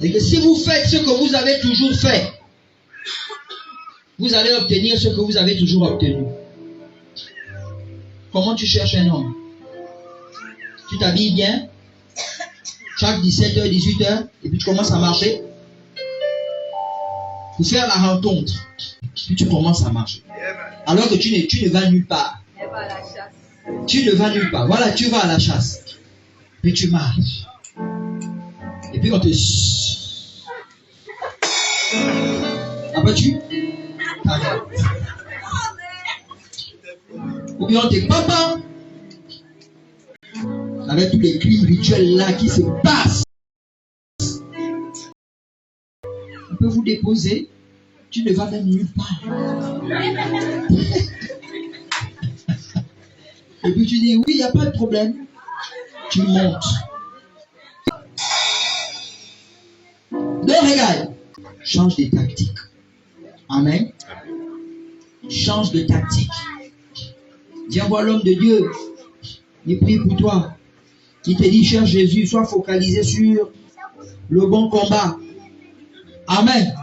Et que si vous faites ce que vous avez toujours fait, vous allez obtenir ce que vous avez toujours obtenu. Comment tu cherches un homme? Tu t'habilles bien, chaque 17h, 18h, et puis tu commences à marcher. Pour faire la rencontre, puis tu commences à marcher. Alors que tu ne vas nulle part. Tu ne vas nulle part. Voilà, tu vas à la chasse. Puis tu marches. Et puis on te... Après tu... Ou bien on te papa. Avec tous les crimes rituels là qui se passent. On peut vous déposer. Tu ne vas même nulle part. Et puis tu dis oui, il n'y a pas de problème. Tu montes. Donc regarde. Change de tactique. Amen. Change de tactique. Viens voir l'homme de Dieu. Il prie pour toi. Il te dit, cher Jésus, sois focalisé sur le bon combat. Amen.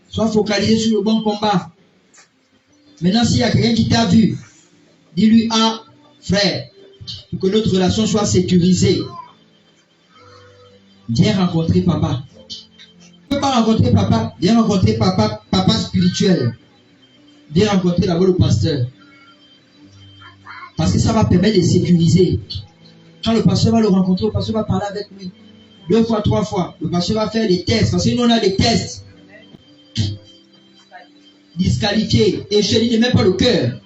Sois focalisé sur le bon combat. Maintenant, s'il y a quelqu'un qui t'a vu, dis-lui, ah, frère, pour que notre relation soit sécurisée, viens rencontrer papa. Tu ne peux pas rencontrer papa, viens rencontrer papa spirituel. Viens rencontrer d'abord le pasteur. Parce que ça va permettre de sécuriser. Quand le pasteur va le rencontrer, le pasteur va parler avec lui. 2 fois, 3 fois. Le pasteur va faire des tests. Parce que nous, on a des tests. Disqualifié. Et je dis, ne mets pas le cœur.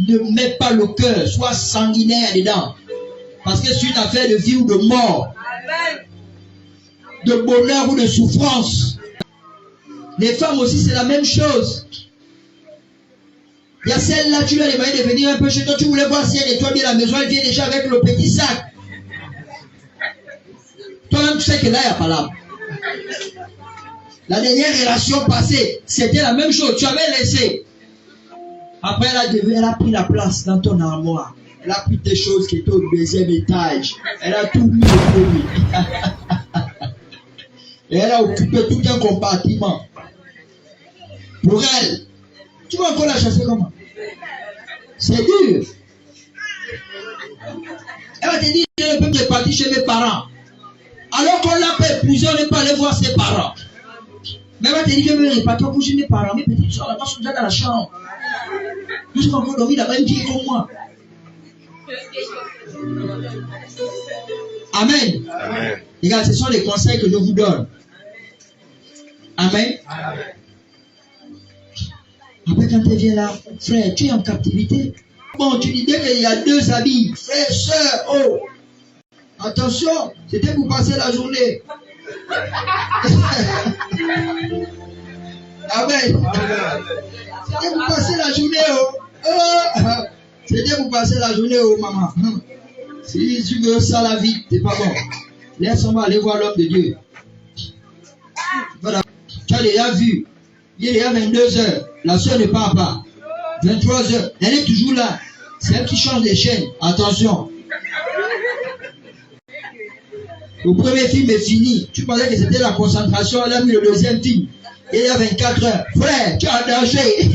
Ne mets pas le cœur. Sois sanguinaire dedans. Parce que c'est une affaire de vie ou de mort. De bonheur ou de souffrance. Les femmes aussi, c'est la même chose. Il y a celle-là, tu lui as demandé de venir un peu chez toi. Tu voulais voir si elle nettoie bien la maison. Elle vient déjà avec le petit sac. Toi-même, tu sais que là, il n'y a pas là. La dernière relation passée, c'était la même chose. Tu avais laissé. Après, elle a pris la place dans ton armoire. Elle a pris des choses qui étaient au 2e étage. Elle a tout mis au premier. Et elle a occupé tout un compartiment. Pour elle. Tu vas encore la chasser comment? C'est dur. Elle va te dire, je ne peux pas partir chez mes parents. Alors qu'on l'a pas épousé, on n'est pas allé voir ses parents. Mais elle va te dire que je ne vais pas partir chez mes parents. Mes petites soeurs là-bas sont déjà dans la chambre. Nous sommes encore dormis là-bas, une fille comme moi. Amen. Amen. Regarde, ce sont les conseils que je vous donne. Amen. Amen. Après, quand tu viens là, frère, tu es en captivité. Bon, tu dis qu'il y a 2 habits. Frère, soeur, oh. Attention, c'était pour passer la journée. Amen. C'était pour passer la journée, oh. Oh. C'était pour passer la journée, oh, maman. Si tu veux ça la vie, c'est pas bon. Laisse-moi aller voir l'homme de Dieu. Voilà. Tu as déjà vu. Il est déjà 22h. La soeur ne part pas. 23h. Elle est toujours là. C'est elle qui change les chaînes. Attention. Le premier film est fini. Tu pensais que c'était la concentration. Elle a mis le 2e film. Il y a 24h. Frère, tu es en danger.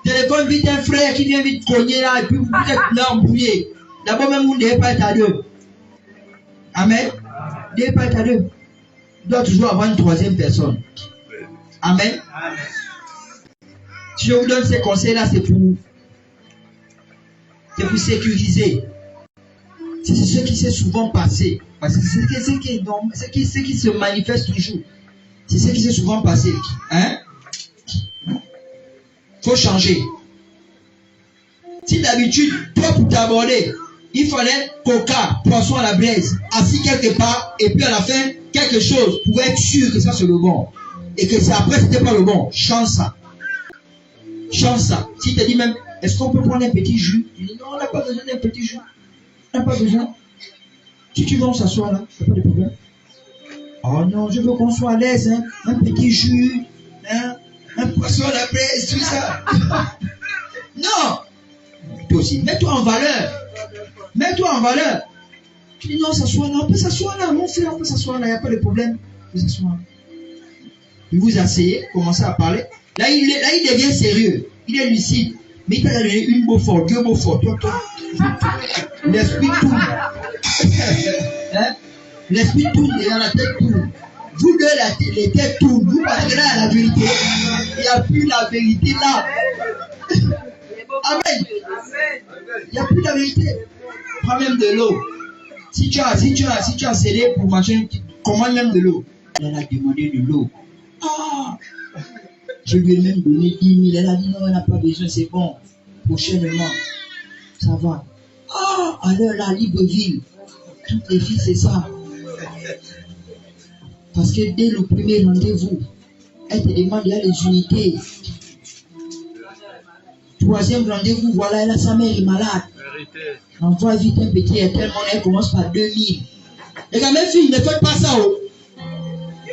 Téléphone vite un frère qui vient vite cogner là. Et puis vous êtes là embrouillé. D'abord même vous ne devez pas être à 2. Amen. Vous ne devez pas être à 2. Il doit toujours avoir une 3e personne. Amen. Amen. Si je vous donne ces conseils-là, c'est pour sécuriser. C'est ce qui s'est souvent passé. Parce que c'est ce qui se manifeste toujours. C'est ce qui s'est souvent passé. Hein? Faut changer. Si d'habitude, toi pour t'aborder, il fallait coca, poisson à la braise, assis quelque part, et puis à la fin, quelque chose pour être sûr que ça c'est le bon. Et que c'est après c'était pas le bon. Change ça. Change ça. Si tu te dis même, est-ce qu'on peut prendre un petit jus? Tu dis non, on n'a pas besoin d'un petit jus. On n'a pas besoin. Si tu veux, on s'assoit là. Il n'y a pas de problème. Oh non, je veux qu'on soit à l'aise. Hein. Un petit jus. Hein. Un poisson à la braise, tout ça. Non. Toi aussi, mets-toi en valeur. Mets-toi en valeur. Tu dis non, s'asseoir là, on peut s'asseoir là, mon frère, on peut s'asseoir là, il n'y a pas de problème. On peut s'asseoir là. Il vous asseyez, commencez à parler. Là, il devient sérieux, il est lucide. Mais il t'a donné une mot fort, deux mots forts. Toi. L'esprit tourne. Hein? L'esprit tourne et la tête tourne. Vous deux, les têtes tournent. Vous parlez là à la vérité. Il n'y a plus la vérité là. Amen. Il n'y a plus la vérité. Prends même de l'eau. Si tu as cédé pour machin, commande même de l'eau. Elle a demandé de l'eau. Ah! Je lui ai même donné 10 000. Elle a dit non, elle n'a pas besoin, c'est bon. Prochainement, ça va. Ah! Alors là, Libreville, toutes les filles, c'est ça. Parce que dès le premier rendez-vous, elle te demande, il y a les unités. Troisième rendez-vous, voilà, elle a sa mère est malade. Envoie vite un petit, tellement elle commence par 2000. Les gars, mes filles, ne faites pas ça. Oh.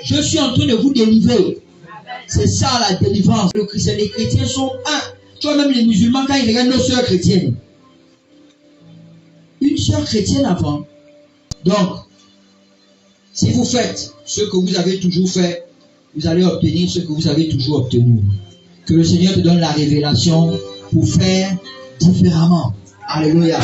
Je suis en train de vous délivrer. C'est ça la délivrance. Les chrétiens sont un. Tu vois, même les musulmans, quand ils regardent nos sœurs chrétiennes. Une sœur chrétienne avant. Donc, si vous faites ce que vous avez toujours fait, vous allez obtenir ce que vous avez toujours obtenu. Que le Seigneur te donne la révélation pour faire différemment. Alléluia.